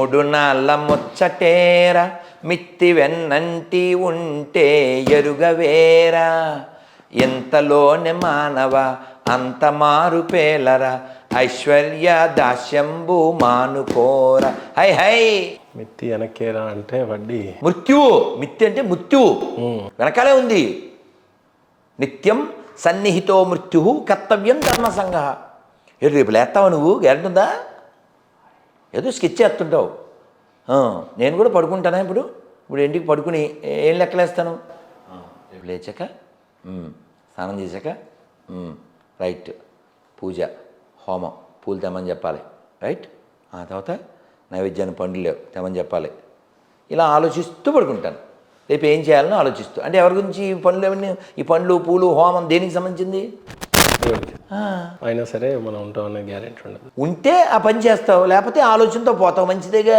మూడు నాళ్ళ ముచ్చటేరా మిత్తి వెన్నంటి ఉంటే ఎరుగవేరా ఎంతలోనే మానవ అంత మారు పేలరా ఐశ్వర్య దాస్యంబు మానుకోర. హై హై మిత్తి వెనకేరా అంటే వడ్డీ. మృత్యువు మిత్తి అంటే మృత్యువు వెనకాలే ఉంది. నిత్యం సన్నిహితో మృత్యు కర్తవ్యం ధర్మసంగ. ఏడు రేపు లేస్తావా నువ్వు? గ్యారెంటీ ఉందా? ఏదో స్కెచ్ చేస్తుంటావు. నేను కూడా పడుకుంటానా ఇప్పుడు ఇంటికి పడుకుని ఏం లెక్కలేస్తాను? రేపు లేచాక స్నానం చేశాక రైట్ పూజ హోమం పూలు తెమ్మని చెప్పాలి, రైట్. ఆ తర్వాత నైవేద్యాన్ని పండ్లు లేవు తెమ్మని చెప్పాలి. ఇలా ఆలోచిస్తూ పడుకుంటాను. రేపు ఏం చేయాలని ఆలోచిస్తూ. అంటే ఎవరి గురించి ఈ పనులు ఏమన్నీ? ఈ పండ్లు పూలు హోమం దేనికి సంబంధించింది? అయినా సరే మనం ఉంటామనే గ్యారెంటీ ఉండదు. ఉంటే ఆ పని చేస్తావు, లేకపోతే ఆలోచనతో పోతావు. మంచిదేగా,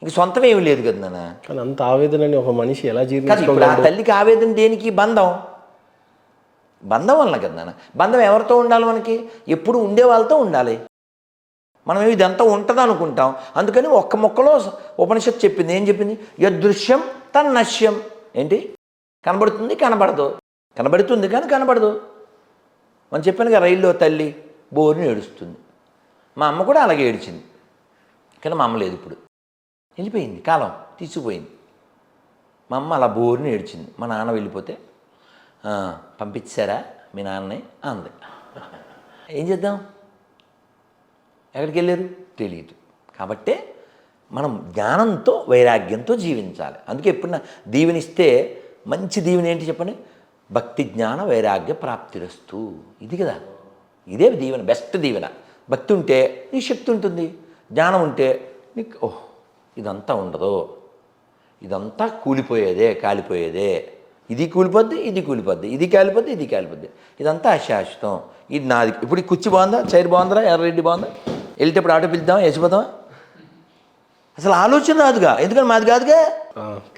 ఇంక సొంతం ఏమి లేదు కదా నాన్న. కానీ అంత ఆవేదనని ఒక మనిషి ఎలా ఇప్పుడు ఆ జీర్ణించుకోగలడు? తల్లికి ఆవేదన దేనికి? బంధం వలన కదా నాన్న. బంధం ఎవరితో ఉండాలి? మనకి ఎప్పుడు ఉండే వాళ్ళతో ఉండాలి. మనం ఇదంతా ఉంటుంది అనుకుంటాం. అందుకని ఒక్క మొక్కలో ఉపనిషత్తు చెప్పింది. ఏం చెప్పింది? యదృశ్యం తన్నశ్యం. ఏంటి? కనబడుతుంది కనబడదు, కనబడుతుంది కానీ కనబడదు. మనం చెప్పాను కదా, రైల్లో తల్లి బోరుని ఏడుస్తుంది. మా అమ్మ కూడా అలాగే ఏడిచింది, కానీ మా అమ్మ లేదు. ఇప్పుడు వెళ్ళిపోయింది, కాలం తీసుకుపోయింది. మా అమ్మ అలా బోరుని ఏడిచింది. మా నాన్న వెళ్ళిపోతే పంపించారా మీ నాన్నని అంది. ఏం చేద్దాం? ఎక్కడికి వెళ్ళారు తెలియదు. కాబట్టే మనం జ్ఞానంతో వైరాగ్యంతో జీవించాలి. అందుకే ఎప్పుడన్నా దీవెనిస్తే మంచి దీవెన ఏంటి చెప్పండి? భక్తి జ్ఞాన వైరాగ్య ప్రాప్తిరస్తు. ఇది కదా, ఇదే దీవెన, బెస్ట్ దీవెన. భక్తి ఉంటే నీ శక్తి ఉంటుంది, జ్ఞానం ఉంటే నీకు ఇదంతా ఉండదు, ఇదంతా కూలిపోయేదే కాలిపోయేదే. ఇది కూలిపోద్ది, ఇది కూలిపోద్ది, ఇది కాలిపోద్ది, ఇది కాలిపోద్ది. ఇదంతా అశాశ్వతం. ఇది నాది. ఇప్పుడు ఈ కుర్చీ బాగుందా? చైర్ బాగుందా? ఎర్రరెడ్డి బాగుందా? వెళ్ళేటప్పుడు ఆటో పిలుద్దామా? వేసిపోదామా? అసలు ఆలోచన రాదుగా, ఎందుకని మాది కాదుగా.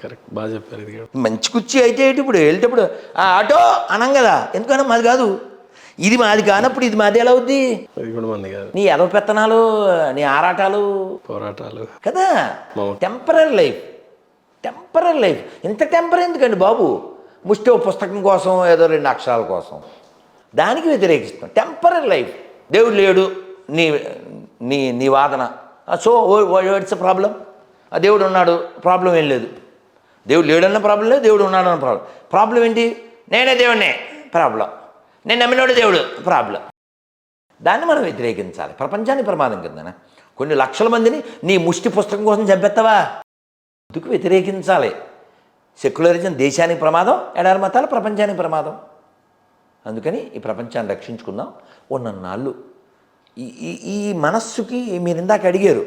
కరెక్ట్, బాగా చెప్పారు. ఇది మంచి కుర్చీ అయితే ఇప్పుడు వెళ్ళేటప్పుడు ఆటో అనం కదా, ఎందుకన్నా మాది కాదు. ఇది మాది కానప్పుడు ఇది మాది ఎలా అవుద్ది? అది కూడా మంది కాదు. నీ ఎదవ పెత్తనాలు, నీ ఆరాటాలు, పోరాటాలు కదా. Temporary life, temporary life. ఇంత టెంపరీ ఎందుకండి బాబు? ముష్టి పుస్తకం కోసం, ఏదో 2 అక్షరాల కోసం దానికి వ్యతిరేకిస్తాం. Temporary life. దేవుడు లేడు నీ నీ నీ వాదన. So it's problem. దేవుడు ఉన్నాడు, ప్రాబ్లం ఏం లేదు. దేవుడు లేడన్న ప్రాబ్లం లేదు, దేవుడు ఉన్నాడు అన్న ప్రాబ్లం. ప్రాబ్లం ఏంటి? నేనే దేవుడినే, ప్రాబ్లం. నేను నమ్మినోడు దేవుడు, ప్రాబ్లం. దాన్ని మనం వ్యతిరేకించాలి. ప్రపంచానికి ప్రమాదం కిందన కొన్ని లక్షల మందిని నీ ముష్టి పుస్తకం కోసం చంపేస్తావా? అందుకు వ్యతిరేకించాలి. సెక్యులరిజం దేశానికి ప్రమాదం, ఎడారి మతాలు ప్రపంచానికి ప్రమాదం. అందుకని ఈ ప్రపంచాన్ని రక్షించుకుందాం. ఉన్నన్నాళ్ళు ఈ మనస్సుకి మీరు ఇందాక అడిగారు,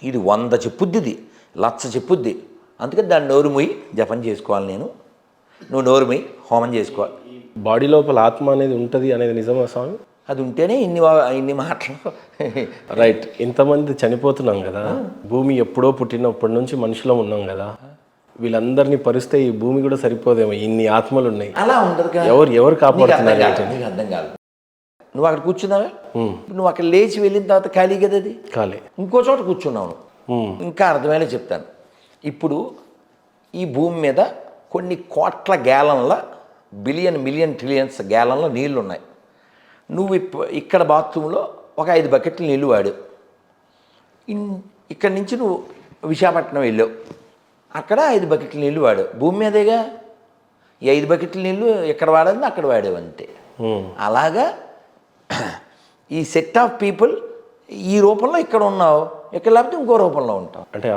ఇది 100 చెప్పుద్ది, ఇది 1,00,000 చెప్పుద్ది. అందుకని దాన్ని నోరు మూయి జపం చేసుకోవాలి. నువ్వు నోరు మూయి హోమం చేసుకోవాలి. బాడీ లోపల ఆత్మ అనేది ఉంటుంది అనేది నిజమా స్వామి? అది ఉంటేనే ఇన్ని మాటలు. రైట్. ఇంతమంది చనిపోతున్నాం కదా, భూమి ఎప్పుడో పుట్టినప్పటి నుంచి మనుషులం ఉన్నాం కదా, వీళ్ళందరినీ పరిస్తే ఈ భూమి కూడా సరిపోదేమో, ఇన్ని ఆత్మలు ఉన్నాయి. అలా ఉండదు కదా. ఎవరు కాపాడుతున్నారు? నీకు అర్థం కాదు. నువ్వు అక్కడ కూర్చున్నావే, నువ్వు అక్కడ లేచి వెళ్ళిన తర్వాత ఖాళీ కదా, అది ఖాళీ. ఇంకో చోట కూర్చున్నావు. ఇంకా అర్థమయ్యేలా చెప్తాను. ఇప్పుడు ఈ భూమి మీద కొన్ని కోట్ల గ్యాలన్ల, బిలియన్ మిలియన్ ట్రిలియన్స్ గ్యాలన్ల నీళ్లు ఉన్నాయి. నువ్వు ఇక్కడ బాత్రూంలో ఒక 5 బకెట్లు నీళ్ళు వాడు. ఇక్కడి నుంచి నువ్వు విశాఖపట్నం వెళ్ళావు, అక్కడ 5 బకెట్ల నీళ్ళు వాడు. భూమి మీదేగా ఈ 5 బకెట్ల నీళ్ళు ఎక్కడ వాడని అక్కడ వాడేవు అంతే. అలాగా ఈ సెట్ ఆఫ్ పీపుల్ ఈ రూపంలో ఇక్కడ ఉన్నావు, ఇక్కడ లేకపోతే ఇంకో రూపంలో ఉంటావు. అంటే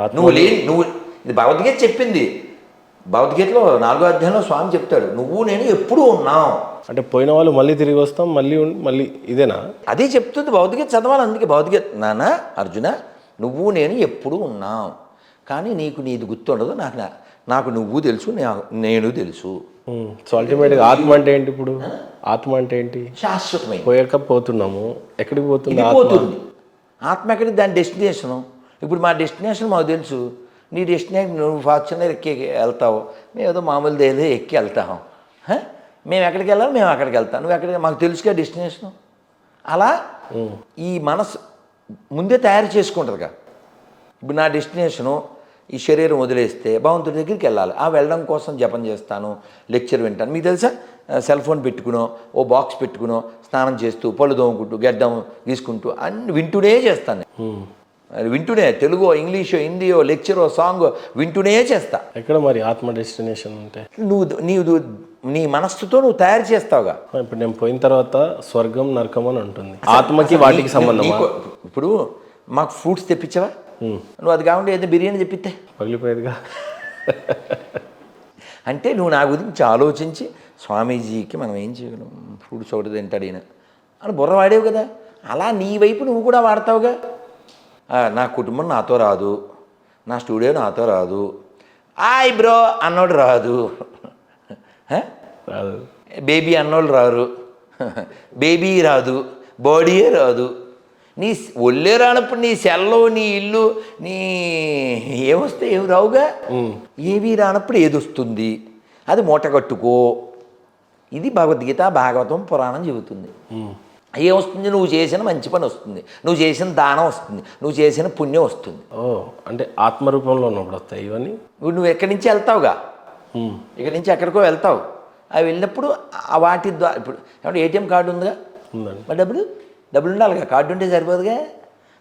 నువ్వు ఇది భగవద్గీత చెప్పింది. భగవద్గీతలో 4వ అధ్యాయంలో స్వామి చెప్తాడు, నువ్వు నేను ఎప్పుడూ ఉన్నాం. అంటే పోయిన వాళ్ళు మళ్ళీ తిరిగి వస్తాం, మళ్ళీ ఇదేనా? అదే చెప్తుంది భగవద్గీత చదవాలి. అందుకే భగవద్గీత, నాన్న అర్జున నువ్వు నేను ఎప్పుడూ ఉన్నాం, కానీ నీకు నీది గుర్తుండదు, నాకు నువ్వు తెలుసు, నేను తెలుసు. సో అల్టిమేట్గా ఆత్మ అంటే ఏంటి? ఇప్పుడు ఆత్మ అంటే ఏంటి? శాశ్వతమైన. పోయాక పోతున్నాము, ఎక్కడికి పోతుంది? ఆత్మ ఎక్కడికి? దాని డెస్టినేషను. ఇప్పుడు మా డెస్టినేషన్ మాకు తెలుసు. నీ డెస్టినేషన్ నువ్వు ఫార్చునర్ ఎక్కి వెళ్తావు, మేము ఏదో మామూలు ఏదో ఎక్కి వెళ్తాం. మేము ఎక్కడికి వెళ్ళాలి, మేము అక్కడికి వెళ్తాం. నువ్వు ఎక్కడికి, మాకు తెలుసుగా డెస్టినేషను. అలా ఈ మనసు ముందే తయారు చేసుకుంటుందిగా. ఇప్పుడు నా డెస్టినేషను ఈ శరీరం వదిలేస్తే భగవంతుడి దగ్గరికి వెళ్ళాలి. ఆ వెళ్ళడం కోసం జపం చేస్తాను, లెక్చర్ వింటాను. మీకు తెలుసా, సెల్ ఫోన్ పెట్టుకునో, ఓ బాక్స్ పెట్టుకునో, స్నానం చేస్తూ, పళ్ళు తోముకుంటూ, గడ్డం గీసుకుంటూ అన్ని వింటూనే చేస్తాను. వింటూనే తెలుగో, ఇంగ్లీషో, హిందీయో, లెక్చరో, సాంగ్ వింటూనే చేస్తా. ఎక్కడ మరి ఆత్మ డెస్టినేషన్ అంటే నీవు నీ మనస్సుతో నువ్వు తయారు చేస్తావుగా. ఇప్పుడు నేను పోయిన తర్వాత స్వర్గం నరకం అని ఉంటుంది. ఆత్మకి వాటికి సంబంధం. ఇప్పుడు మాకు ఫ్రూట్స్ తెప్పించావా? నువ్వు అది కాకుండా ఏదో బిర్యానీ తెప్పిస్తే పగిలిపోయేదిగా. అంటే నువ్వు నా గురించి ఆలోచించి స్వామీజీకి మనం ఏం చేయగలం, ఫ్రూట్స్ ఒకటి తింటాడు ఈయన అని బుర్ర వాడేవు కదా. అలా నీ వైపు నువ్వు కూడా వాడతావుగా. నా కుటుంబం నాతో రాదు, నా స్టూడియో నాతో రాదు, ఆయ్ బ్రో అన్నోడు రాదు, రాదు బేబీ అన్నోళ్ళు రారు, బేబీ రాదు, బాడీయే రాదు. నీ ఒళ్ళే రానప్పుడు నీ సెల్లో, నీ ఇల్లు, నీ ఏమొస్తే ఏమి రావుగా. ఏవి రానప్పుడు ఏది వస్తుంది, అది మూట కట్టుకో. ఇది భగవద్గీత, భాగవతం, పురాణం చెబుతుంది. ఏమొస్తుంది? నువ్వు చేసిన మంచి పని వస్తుంది, నువ్వు చేసిన దానం వస్తుంది, నువ్వు చేసిన పుణ్యం వస్తుంది. అంటే ఆత్మరూపంలో ఉన్నప్పుడు వస్తాయి ఇవన్నీ. ఇప్పుడు నువ్వు ఎక్కడి నుంచి వెళ్తావుగా, ఇక్కడి నుంచి ఎక్కడికో వెళ్తావు. అవి వెళ్ళినప్పుడు ఆ వాటి ద్వారా ఇప్పుడు ఏమంటే ఏటీఎం కార్డు ఉందిగా, మరి డబ్బులు ఉండాలిగా, కార్డు ఉంటే సరిపోదుగా.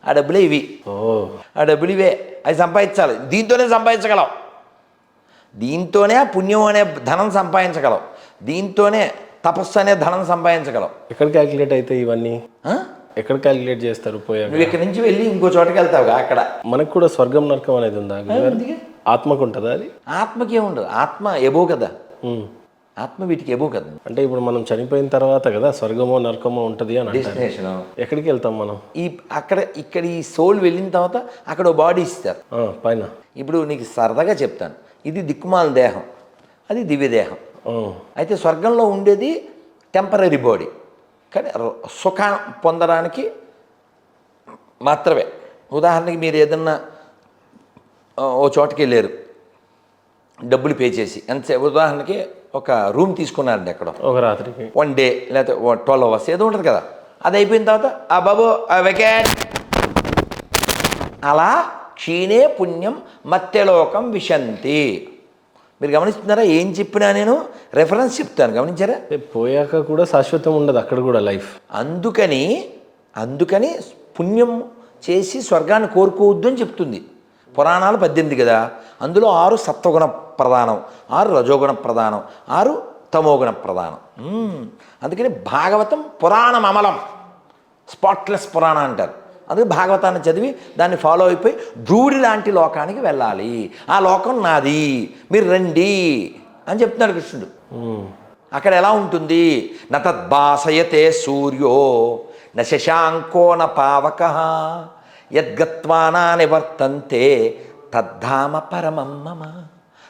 ఆ డబ్బులే ఇవి, ఆ డబ్బులు ఇవే, అవి సంపాదించాలి. దీంతోనే సంపాదించగలవు, దీంతోనే పుణ్యం అనే ధనం సంపాదించగలవు, దీంతోనే తపస్సు అనే ధనం సంపాదించగలవు. ఎక్కడ క్యాలిక్యులేట్ అయితే ఇవన్నీ ఎక్కడ క్యాలిక్యులేట్ చేస్తారు? పోయాక నువ్వు ఇక్కడి నుంచి వెళ్ళి ఇంకో చోటకి వెళ్తావుగా, అక్కడ మనకు కూడా స్వర్గం నరకం అనేది ఉందా? ఆత్మకు ఉంటుందా అది? ఆత్మకి ఏముండదు, ఆత్మ ఎబో కదా, ఆత్మ వీటికి ఎబో కదా. అంటే ఇప్పుడు మనం చనిపోయిన తర్వాత కదా స్వర్గమో నరకమో ఉంటుంది అని డెస్టినేషన్. ఎక్కడికి వెళ్తాం మనం? ఇక్కడ ఈ సోల్ వెళ్ళిన తర్వాత అక్కడ ఓ బాడీ ఇస్తారు పైన. ఇప్పుడు నీకు సరదాగా చెప్తాను, ఇది దిక్కుమాల దేహం, అది దివ్యదేహం. అయితే స్వర్గంలో ఉండేది టెంపరీ బాడీ, కానీ సుఖం పొందడానికి మాత్రమే. ఉదాహరణకి మీరు ఏదన్నా ఓ చోటకి వెళ్ళారు, డబ్బులు పే చేసి, ఎంతసేపు ఉదాహరణకి ఒక రూమ్ తీసుకున్నారండి ఎక్కడో, ఒక రాత్రికి 1 డే లేకపోతే 12 hours ఏదో ఉంటుంది కదా. అది అయిపోయిన తర్వాత ఆ బాబు వెకేట్, అలా క్షీణే పుణ్యం మత్యలోకం విశంతి. మీరు గమనిస్తున్నారా? ఏం చెప్పినా నేను రెఫరెన్స్ చెప్తాను, గమనించారా? పోయాక కూడా శాశ్వతం ఉండదు అక్కడ కూడా లైఫ్. అందుకని పుణ్యం చేసి స్వర్గాన్ని కోరుకోవద్దు అని చెప్తుంది. పురాణాలు 18 కదా, అందులో 6 సత్వగుణ ప్రధానం, 6 రజోగుణ ప్రధానం, 6 తమోగుణ ప్రధానం. అందుకని భాగవతం పురాణం అమలం, స్పాట్లెస్ పురాణం అంటారు. అందుకే భాగవతాన్ని చదివి దాన్ని ఫాలో అయిపోయి ధ్రువుడి లాంటి లోకానికి వెళ్ళాలి. ఆ లోకం నాది, మీరు రండి అని చెప్తున్నాడు కృష్ణుడు. అక్కడ ఎలా ఉంటుంది? న తద్భాసయతే సూర్యో న శశాంకో న పావకః యద్గత్వానా నివర్తంతే తద్ధామ పరమం మమ.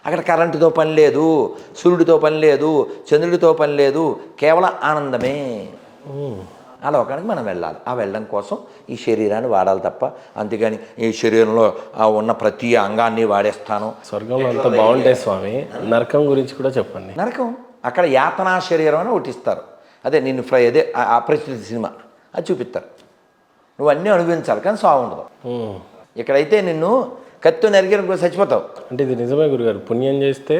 అక్కడ కరెంటుతో పని లేదు, సూర్యుడితో పని లేదు, చంద్రుడితో పని లేదు, కేవలం ఆనందమే. ఆ లోకానికి మనం వెళ్ళాలి. ఆ వెళ్ళడం కోసం ఈ శరీరాన్ని వాడాలి తప్ప, అంతేగాని ఈ శరీరంలో ఉన్న ప్రతి అంగాన్ని వాడేస్తాను. స్వర్గంలో అంత బాగుంటాయి స్వామి. నరకం గురించి కూడా చెప్పండి. నరకం అక్కడ యాతనా శరీరం అని ఒకటి ఇస్తారు. అదే నిన్ను అదే అపరిచిత సినిమా అది చూపిస్తారు. నువ్వు అన్నీ అనుభవించాలి, కానీ సాగు ఉండదు. ఇక్కడైతే నిన్ను కత్తితో నరికిన చచ్చిపోతావు. అంటే ఇది నిజమే గురుగారు. పుణ్యం చేస్తే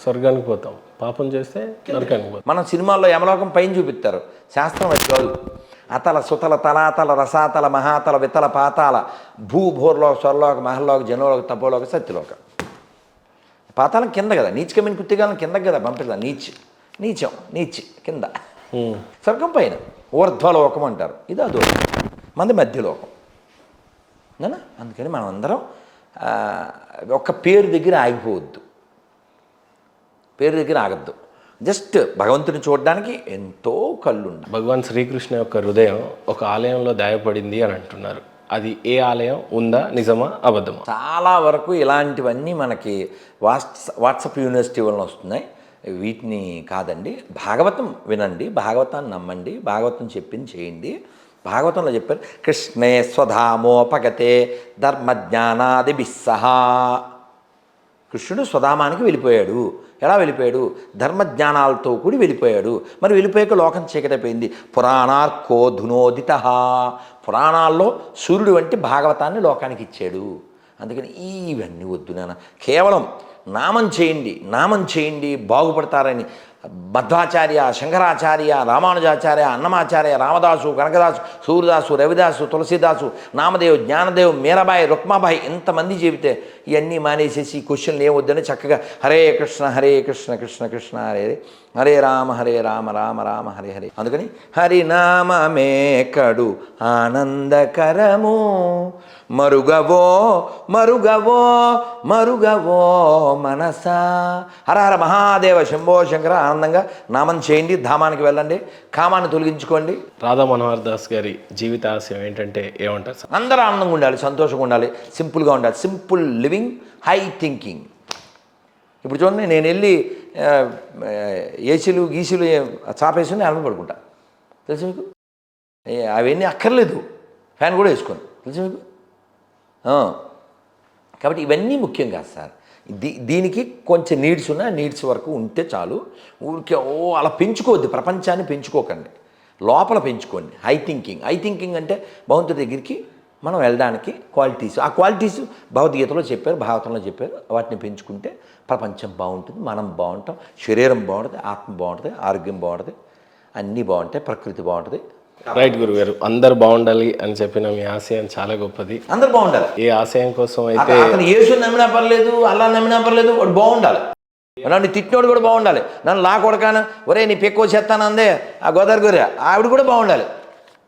స్వర్గానికి పోతాం, పాపం చేస్తే నరకానికి పోతాం. మనం సినిమాల్లో యమలోకం పైన చూపిస్తారు, శాస్త్రం అది కాదు. అతల సుతల తలాతల రసాతల మహాతల వితల పాతాల భూభోర్లోక స్వర్లోక మహల్లోక జనలోక తపోలోక సత్యలోక. పాతాళం కింద కదా, నీచ్ కమిని కుత్తిగాలం కింద కదా పంపిస్తా. నీచం కింద, స్వర్గం పైన ఊర్ధ్వలోకం అంటారు. ఇది అదో మంది మధ్యలోకం. అందుకని మనం అందరం ఒక పేరు దగ్గర ఆగిపోవద్దు, పేరు దగ్గర ఆగద్దు. జస్ట్ భగవంతుని చూడడానికి ఎంతో కళ్ళు ఉండాలి. భగవాన్ శ్రీకృష్ణ యొక్క హృదయం ఒక ఆలయంలో దాయపడింది అని అంటున్నారు. అది ఏ ఆలయం? ఉందా? నిజమా? అబద్ధమా? చాలా వరకు ఇలాంటివన్నీ మనకి వాట్సాప్ యూనివర్సిటీ వలన వస్తున్నాయి. వీటిని కాదండి. భాగవతం వినండి, భాగవతాన్ని నమ్మండి, భాగవతం చెప్పింది చేయండి. భాగవతంలో చెప్పారు, కృష్ణే స్వధామోపగతే ధర్మజ్ఞానాదిభిస్సహ. కృష్ణుడు స్వధామానికి వెళ్ళిపోయాడు. ఎలా వెళ్ళిపోయాడు? ధర్మజ్ఞానాలతో కూడి వెళ్ళిపోయాడు. మరి వెళ్ళిపోయాక లోకం చీకటైపోయింది. పురాణార్కో ధునోదిత. పురాణాల్లో సూర్యుడు వంటి భాగవతాన్ని లోకానికి ఇచ్చాడు. అందుకని ఇవన్నీ వద్దు నాన్న, కేవలం నామం చేయండి, నామం చేయండి, బాగుపడతారని మధ్వాచార్య, శంకరాచార్య, రామానుజాచార్య, అన్నమాచార్య, రామదాసు, కనకదాసు, సూర్యదాసు, రవిదాసు, తులసీదాసు, నామదేవ్, జ్ఞానదేవ్, మీరాబాయి, రుక్మాబాయి, ఎంతమంది చెబితే ఇవన్నీ మానేసేసి క్వశ్చన్లు ఏమొద్దని చక్కగా హరే కృష్ణ కృష్ణ కృష్ణ హరే హరే హరే రామ రామ రామ హరే హరే. అందుకని హరినామమే కడు ఆనందకరము, మరుగవో మరుగవో మరుగవో మనసా. హర హర మహాదేవ శంభో శంకర. ఆనందంగా నామం చేయండి, ధామానికి వెళ్ళండి, కామాన్ని తొలగించుకోండి. రాధా మనోహర్ దాస్ గారి జీవిత ఆశయం ఏంటంటే ఏమంటారు సార్? అందరూ ఆనందంగా ఉండాలి, సంతోషంగా ఉండాలి, సింపుల్గా ఉండాలి. Simple living, high thinking. ఇప్పుడు చూడండి, నేను వెళ్ళి ఏసీలు గీసీలు చాపేసుకుని అలమ పడుకుంటా, తెలుసు మీకు? అవన్నీ అక్కర్లేదు, ఫ్యాన్ కూడా వేసుకోను, తెలుసు మీకు? కాబట్టి ఇవన్నీ ముఖ్యం కాదు సార్. దీనికి కొంచెం నీడ్స్ ఉన్నా నీడ్స్ వరకు ఉంటే చాలు. ఊరికే అలా పెంచుకోవద్దు, ప్రపంచాన్ని పెంచుకోకండి, లోపల పెంచుకోండి. హై థింకింగ్ అంటే భగవంతుడి దగ్గరికి మనం వెళ్ళడానికి క్వాలిటీస్, ఆ క్వాలిటీస్ భగవద్గీతలో చెప్పారు, భాగవతంలో చెప్పారు. వాటిని పెంచుకుంటే ప్రపంచం బాగుంటుంది, మనం బాగుంటాం, శరీరం బాగుంటుంది, ఆత్మ బాగుంటుంది, ఆరోగ్యం బాగుంటుంది, అన్నీ బాగుంటాయి, ప్రకృతి బాగుంటుంది. రైట్ గురుగారు, అందరు బాగుండాలి అని చెప్పిన మీ ఆశయం చాలా గొప్పది. అందరు బాగుండాలి. ఏ ఆశయం కోసం అయితే అతను యేసు నమ్మినా పర్లేదు, అల్లా నమ్మినా పర్లేదు, వాడు బాగుండాలి. నన్ను తిట్టినోడు కూడా బాగుండాలి. నన్ను కొడకాను, ఒరే నీ పెక్కువ చేస్తానందే ఆ గోదావరి గొర్రె, ఆవిడ కూడా బాగుండాలి.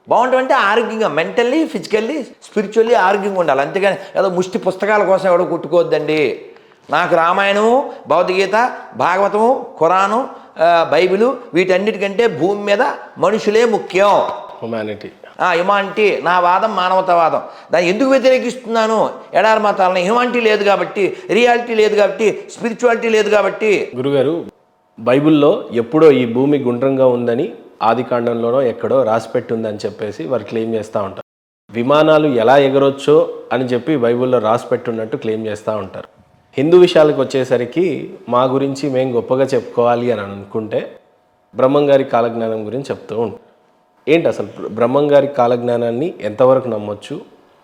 బాగుంటాం అంటే ఆరోగ్యంగా, మెంటల్లీ, ఫిజికల్లీ, స్పిరిచువల్లీ ఆరోగ్యంగా ఉండాలి. అంతేగాని ఏదో ముష్టి పుస్తకాల కోసం ఎవడో కొట్టుకోవద్దండి. నాకు రామాయణము, భగవద్గీత, భాగవతము, ఖురాను, బైబిలు, వీటన్నిటికంటే భూమి మీద మనుషులే ముఖ్యం. హ్యుమానిటీ, నా వాదం మానవతావాదం. దాన్ని ఎందుకు వ్యతిరేకిస్తున్నాను? ఎడారి మతాలని హ్యుమానిటీ లేదు కాబట్టి, రియాలిటీ లేదు కాబట్టి, స్పిరిచువాలిటీ లేదు కాబట్టి. గురుగారు, బైబిల్లో ఎప్పుడో ఈ భూమి గుండ్రంగా ఉందని ఆదికాండంలోనో ఎక్కడో రాసిపెట్టి ఉందని చెప్పేసి వారు క్లెయిమ్ చేస్తూ ఉంటారు. విమానాలు ఎలా ఎగరొచ్చో అని చెప్పి బైబిల్లో రాసిపెట్టి ఉన్నట్టు క్లెయిమ్ చేస్తూ ఉంటారు. హిందూ విషయాలకు వచ్చేసరికి మా గురించి మేము గొప్పగా చెప్పుకోవాలి అని అనుకుంటే బ్రహ్మంగారి కాలజ్ఞానం గురించి చెప్తూ ఉంటాం. ఏంటి అసలు బ్రహ్మంగారి కాలజ్ఞానాన్ని ఎంతవరకు నమ్మొచ్చు,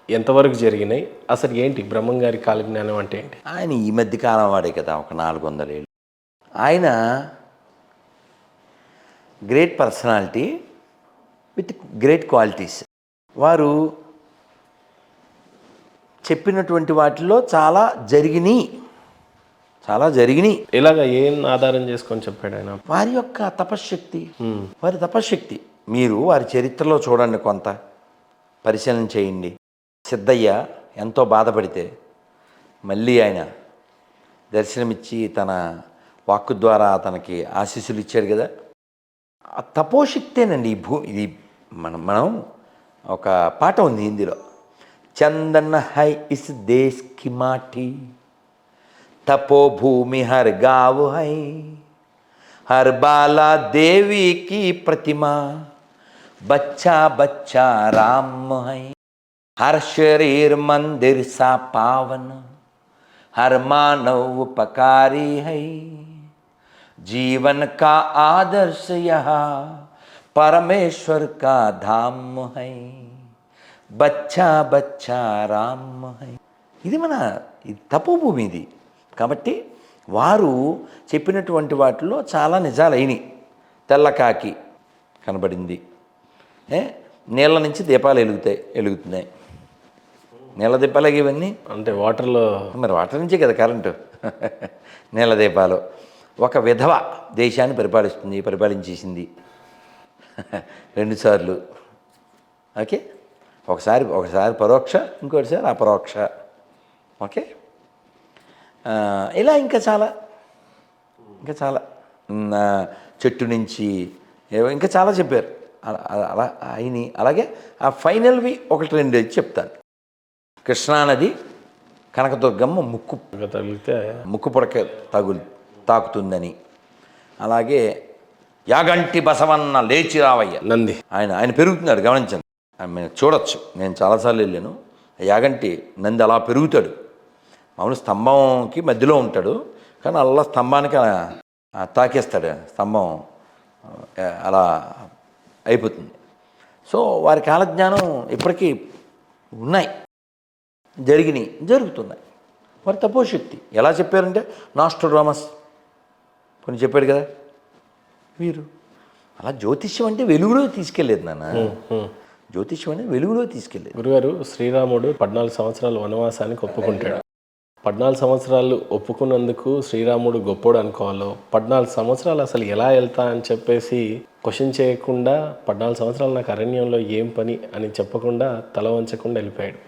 ఎంతవరకు జరిగినాయి, అసలు ఏంటి బ్రహ్మంగారి కాలజ్ఞానం అంటే ఏంటి? ఆయన ఈ మధ్య కాలం వాడే కదా, ఒక 400 ఏళ్ళు. ఆయన great personality with great qualities. వారు చెప్పినటువంటి వాటిలో చాలా జరిగినాయి. ఇలాగ ఏం ఆధారం చేసుకొని చెప్పాడు ఆయన? వారి యొక్క తపశ్శక్తి, వారి తపశ్శక్తి. మీరు వారి చరిత్రలో చూడండి, కొంత పరిశీలన చేయండి. సిద్ధయ్య ఎంతో బాధపడితే మళ్ళీ ఆయన దర్శనమిచ్చి తన వాక్కు ద్వారా అతనికి ఆశీస్సులు ఇచ్చాడు కదా. ఆ తపోశక్తేనండి ఇది మనం ఒక పాట ఉంది హిందీలో, చందన్ హై ఇస్ దేశ్ కి మాటి, తపోభూమి హర్ గావ్ హై, హర్ బాలా దేవి की प्रतिमा, बच्चा बच्चा राम है, हर शरीर मंदिर सा पावन, हर मानव उपकारी है, जीवन का आदर्श यहाँ परमेश्वर का धाम है, बच्चा बच्चा राम है. ఇది మన తపోభూమి ఇది. కాబట్టి వారు చెప్పినటువంటి వాటిలో చాలా నిజాలైనవి. తెల్లకాకి కనబడింది, నీళ్ళ నుంచి దీపాలు వెలుగుతున్నాయి. నీళ్ళ దీపాలు ఇవన్నీ అంటే వాటర్లో, మరి వాటర్ నుంచే కదా కరెంటు. నీళ్ళ దీపాలు. ఒక విధవ దేశాన్ని పరిపాలించేసింది 2 సార్లు. ఓకే, ఒకసారి పరోక్ష, ఇంకోటిసారి అపరోక్ష. ఓకే, ఇలా ఇంకా చాలా చెట్టు నుంచి ఇంకా చాలా చెప్పారు. అలా అయినాయి. అలాగే ఆ ఫైనల్వి 1-2 చెప్తాను. కృష్ణానది కనకదుర్గమ్మ ముక్కు పుడక తాకుతుందని, అలాగే యాగంటి బసవన్న లేచి రావయ్య నంది ఆయన పెరుగుతున్నాడు, గమనించండి. మేము చూడొచ్చు, నేను చాలాసార్లు వెళ్ళాను. యాగంటి నంది అలా పెరుగుతాడు. మామూలు స్తంభంకి మధ్యలో ఉంటాడు, కానీ అలా స్తంభానికి తాకేస్తాడు, స్తంభం అలా అయిపోతుంది. సో వారి కాలజ్ఞానం ఇప్పటికీ ఉన్నాయి. జరుగుతున్నాయి. మరి తపోశక్తి ఎలా చెప్పారంటే నాస్ట్రోడామస్ కొన్ని చెప్పాడు కదా వీరు. అలా జ్యోతిష్యం అంటే వెలుగులో తీసుకెళ్ళేది నాన్న. జ్యోతిష్యం అనేది వెలుగులో తీసుకెళ్ళేది. గురుగారు, శ్రీరాముడు 14 సంవత్సరాలు వనవాసానికి ఒప్పుకుంటాడు. 14 సంవత్సరాలు ఒప్పుకున్నందుకు శ్రీరాముడు గొప్పోడు అనుకోవాలో, 14 సంవత్సరాలు అసలు ఎలా వెళ్తా అని చెప్పేసి క్వశ్చన్ చేయకుండా 14 సంవత్సరాలు నాకు అరణ్యంలో ఏం పని అని చెప్పకుండా తల వంచకుండా వెళ్ళిపోయాడు.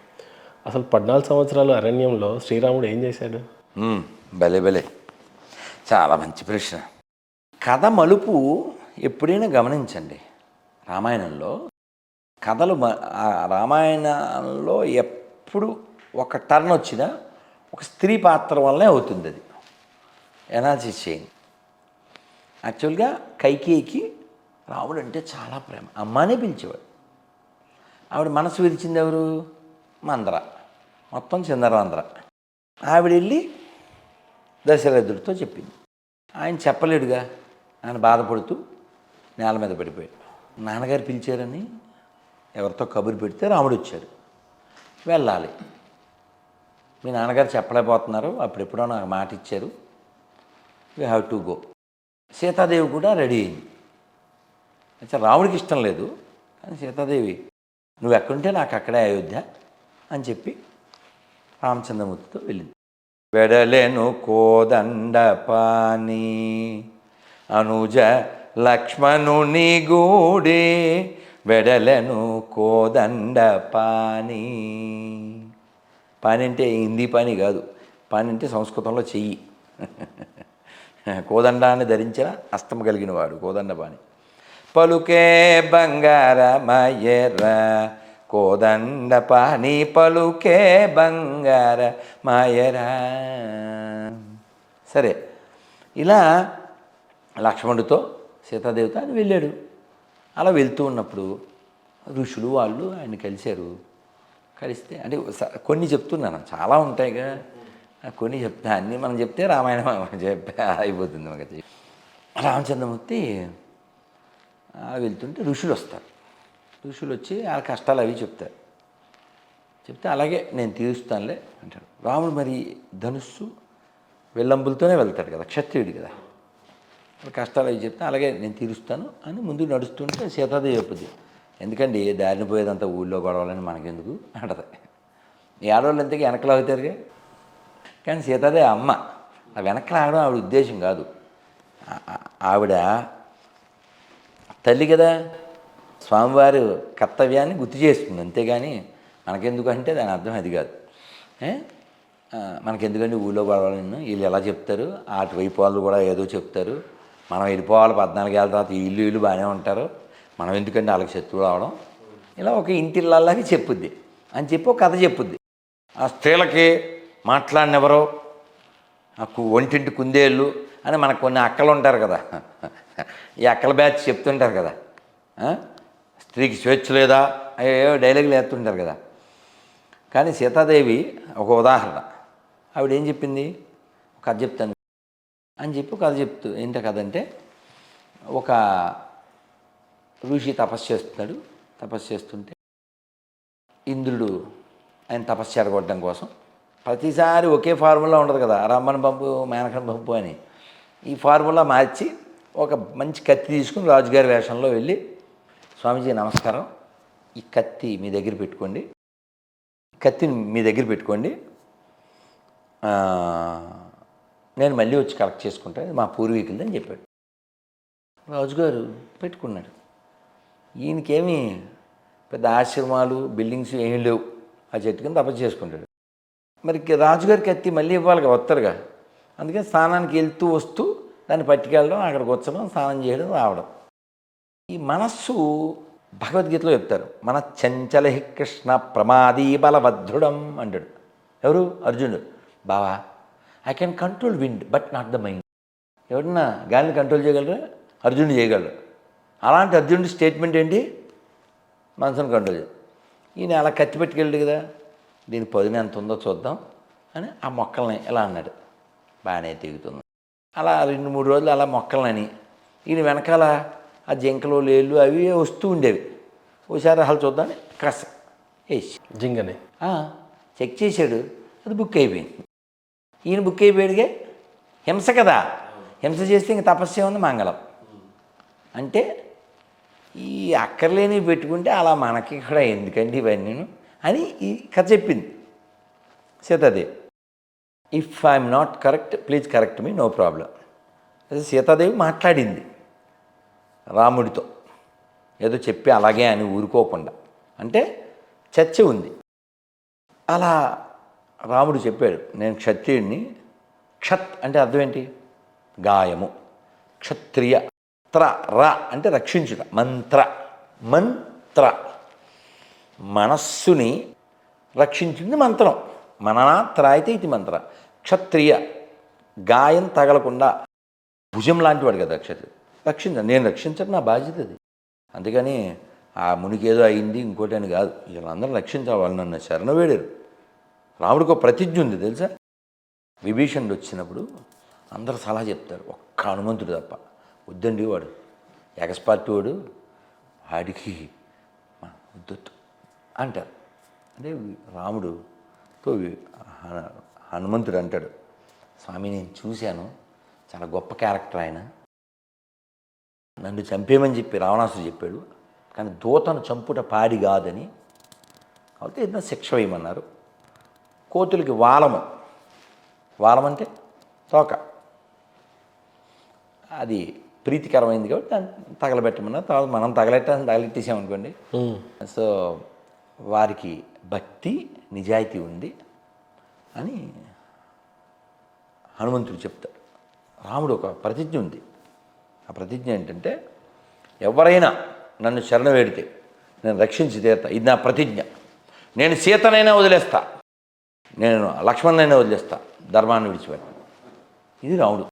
అసలు 14 సంవత్సరాలు అరణ్యంలో శ్రీరాముడు ఏం చేశాడు? భలే చాలా మంచి ప్రశ్న. కథ మలుపు ఎప్పుడైనా గమనించండి. రామాయణంలో కథలు రామాయణంలో ఎప్పుడు ఒక టర్న్ వచ్చినా ఒక స్త్రీ పాత్ర వల్లనే అవుతుంది. అది ఎనాలిసిస్ చేయండి. యాక్చువల్గా కైకేయికి రాముడు అంటే చాలా ప్రేమ, అమ్మానే పిలిచేవాడు. ఆవిడ మనసు విరిచింది ఎవరు? మందర, మొత్తం చిందరాంధ్ర. ఆవిడ వెళ్ళి దశరథుడితో చెప్పింది. ఆయన చెప్పలేడుగా, ఆయన బాధపడుతూ నేల మీద పడిపోయాడు. నాన్నగారు పిలిచారని ఎవరితో కబురు పెడితే రాముడు వచ్చాడు. వెళ్ళాలి, మీ నాన్నగారు చెప్పలేకపోతున్నారు, అప్పుడెప్పుడో నాకు మాట ఇచ్చారు, you have to go. Sitadevi కూడా రెడీ అయింది. అయితే రాముడికి ఇష్టం లేదు, కానీ సీతాదేవి నువ్వు ఎక్కడుంటే నాకు అక్కడే అయోధ్య అని చెప్పి రామచంద్రమూర్తితో వెళ్ళింది. వెడలెను కోదండ పాని అనుజ లక్ష్మణుని గూడే, వెడలెను కోదండ పాని. పాని అంటే హిందీ పాని కాదు, పాని అంటే సంస్కృతంలో చెయ్యి. కోదండాన్ని ధరించిన హస్తం కలిగిన వాడు కోదండ పాని. పలుకే బంగారమయ్యర కోదండ పాని, పలుకే బంగార మాయరా. సరే, ఇలా లక్ష్మణుడితో సీతాదేవితో ఆయన వెళ్ళాడు. అలా వెళ్తూ ఉన్నప్పుడు ఋషులు వాళ్ళు ఆయన కలిశారు. కలిస్తే అంటే కొన్ని చెప్తున్నాను, చాలా ఉంటాయిగా, కొన్ని చెప్తా, అన్నీ మనం చెప్తే రామాయణం చెప్పే అయిపోతుంది మనకి. రామచంద్రమూర్తి వెళ్తుంటే ఋషులు వస్తారు. ఋషులు వచ్చి ఆ కష్టాలు అవి చెప్తారు. చెప్తే అలాగే నేను తీరుస్తానులే అంటాడు. రాముడు మరి ధనుస్సు వెల్లంబులతోనే వెళ్తాడు కదా, క్షత్రియుడు కదా. కష్టాలు అవి చెప్తే అలాగే నేను తీరుస్తాను అని ముందు నడుస్తుంటే సీతాదేవి చెప్పుద్ది, ఎందుకండి దారిని పోయేదంతా ఊళ్ళో గొడవలని మనకెందుకు అంటది. ఈ ఆడవాళ్ళు ఎంతకీ వెనకలు అవుతారుగా. కానీ సీతాదేవి అమ్మ, ఆ వెనకలు ఆడడం ఆవిడ ఉద్దేశం కాదు. ఆవిడ తల్లి కదా, స్వామివారి కర్తవ్యాన్ని గుర్తు చేస్తుంది, అంతేగాని మనకెందుకు అంటే దాని అర్థం అది కాదు. మనకెందుకంటే ఊళ్ళో గొడవలను వీళ్ళు ఎలా చెప్తారు, అటువైపు వాళ్ళు కూడా ఏదో చెప్తారు, మనం వెళ్ళిపోవాలి 14 ఏళ్ళ తర్వాత ఇల్లు బాగానే ఉంటారు, మనం ఎందుకంటే వాళ్ళకి శత్రువులు అవడం, ఇలా ఒక ఇంటిళ్ళలాగే చెప్పుద్ది అని చెప్పి ఒక కథ చెప్పుద్ది. ఆ స్త్రీలకి మాట్లాడినెవరో ఒంటింటి కుందేళ్ళు అని మనకు కొన్ని అక్కలు ఉంటారు కదా, ఈ అక్కల బ్యాచ్ చెప్తుంటారు కదా, స్త్రీకి స్వేచ్ఛ లేదా అయ్యో డైలాగులు వేస్తుంటారు కదా. కానీ సీతాదేవి ఒక ఉదాహరణ. ఆవిడ ఏం చెప్పింది, ఒక కథ చెప్తాను అని చెప్పి ఒక కథ చెప్తూ, ఏంటో కథ అంటే, ఒక ఋషి తపస్సు చేస్తున్నాడు. తపస్సు చేస్తుంటే ఇంద్రుడు ఆయన తపస్సు చెడగొట్టడం కోసం ప్రతిసారి ఒకే ఫార్ములా ఉండదు కదా, రమ్మని పంపు మేనకని పంపు అని. ఈ ఫార్ములా మార్చి ఒక మంచి కత్తి తీసుకుని రాజుగారి వేషంలో వెళ్ళి, స్వామీజీ నమస్కారం, ఈ కత్తి మీ దగ్గర పెట్టుకోండి, కత్తిని మీ దగ్గర పెట్టుకోండి, నేను మళ్ళీ వచ్చి కలెక్ట్ చేసుకుంటాను, మా పూర్వీకులది అని చెప్పాడు. రాజుగారు పెట్టుకున్నాడు. ఈయనకేమీ పెద్ద ఆశ్రమాలు బిల్డింగ్స్ ఏమీ లేవు, ఆ చెట్టు కింద తపస్సు చేసుకుంటాడు. మరి రాజుగారికి కత్తి మళ్ళీ ఇవ్వాలిగా, వస్తారుగా, అందుకని స్నానానికి వెళ్తూ వస్తూ దాన్ని పట్టుకెళ్ళడం, అక్కడికి వచ్చడం, స్నానం చేయడం, రావడం. ఈ మనస్సు భగవద్గీతలో చెప్తారు, మన చంచల కృష్ణ ప్రమాదీ బలవద్ధుడం అంటాడు. ఎవరు? అర్జునుడు. బావా, I can control wind but not the mind. ఎవరన్నా గాలిని కంట్రోల్ చేయగలరా? అర్జునుడు చేయగలరు. అలాంటి అర్జునుడి స్టేట్మెంట్ ఏంటి? మనసును కంట్రోల్ చేయాలి. ఈయన అలా కత్తి పెట్టుకెళ్ళాడు కదా, దీని పదును ఎంత ఉందో చూద్దాం అని ఆ మొక్కల్ని ఎలా అన్నాడు. బాగానే తెగుతుంది. అలా 2-3 రోజులు అలా మొక్కలని ఈయన వెనకాల ఆ జింకలు లేళ్ళు అవి వస్తూ ఉండేవి. ఓసారి అసలు చూద్దామని కస వేసి జింగనే చెక్ చేశాడు, అది బుక్ అయిపోయింది. ఈయన బుక్ అయిపోయాడుగా, హింస కదా, హింస చేస్తే ఇంక తపస్సు ఉంది మంగళం. అంటే ఈ అక్కర్లేని పెట్టుకుంటే అలా మనకి కూడా ఎందుకండి ఇవన్నీ అని ఈ కథ చెప్పింది Sitadevi. If I'm not correct please correct me, no problem. అది సీతాదేవి మాట్లాడింది రాముడితో, ఏదో చెప్పి అలాగే అని ఊరుకోకుండా, అంటే చర్చ ఉంది. అలా రాముడు చెప్పాడు, నేను క్షత్రియుడిని. క్షత్ అంటే అర్థం ఏంటి? గాయము. క్షత్రియ. త్ర ర అంటే రక్షించుట. మంత్ర. మంత్ర మనస్సుని రక్షించింది మంత్రం. మననాత్ర అయితే ఇది మంత్ర. క్షత్రియ గాయం తగలకుండా, భుజం లాంటి వాడు కదా క్షత్రియ, నేను రక్షించడం నా బాధ్యత అది. అందుకని ఆ మునికి ఏదో అయింది ఇంకోటి అని కాదు, వీళ్ళందరూ రక్షించాలి, వాళ్ళు నన్ను శరణ వేడారు. రాముడికి ఒక ప్రతిజ్ఞ ఉంది తెలుసా. విభీషణుడు వచ్చినప్పుడు అందరూ సలహా చెప్తారు, ఒక్క హనుమంతుడు తప్ప. వద్దండి వాడు ఎగస్పార్టీ వాడు, వాడికి వద్దొద్దు అంటారు. అంటే రాముడుతో హనుమంతుడు అంటాడు, స్వామి నేను చూశాను, చాలా గొప్ప క్యారెక్టర్ ఆయన, నన్ను చంపేయమని చెప్పి రావణాసుడు చెప్పాడు, కానీ దూతను చంపుట పాడి కాదని, కాబట్టి ఏదైనా శిక్ష వేయమన్నారు. కోతులకి వాలము, వాలం అంటే తోక, అది ప్రీతికరమైంది కాబట్టి దాన్ని తగలబెట్టమన్నారు. తర్వాత మనం తగలెట్టేసామనుకోండి. సో వారికి భక్తి నిజాయితీ ఉంది అని హనుమంతుడు చెప్తాడు. రాముడు ఒక ప్రతిజ్ఞ ఉంది. ఆ ప్రతిజ్ఞ ఏంటంటే, ఎవరైనా నన్ను శరణ వేడితే నేను రక్షించి తీరుతా, ఇది నా ప్రతిజ్ఞ. నేను సీతనైనా వదిలేస్తా, నేను లక్ష్మణునైనా వదిలేస్తా, ధర్మాన్ని విడిచిపెట్ట. ఇది రాముడు.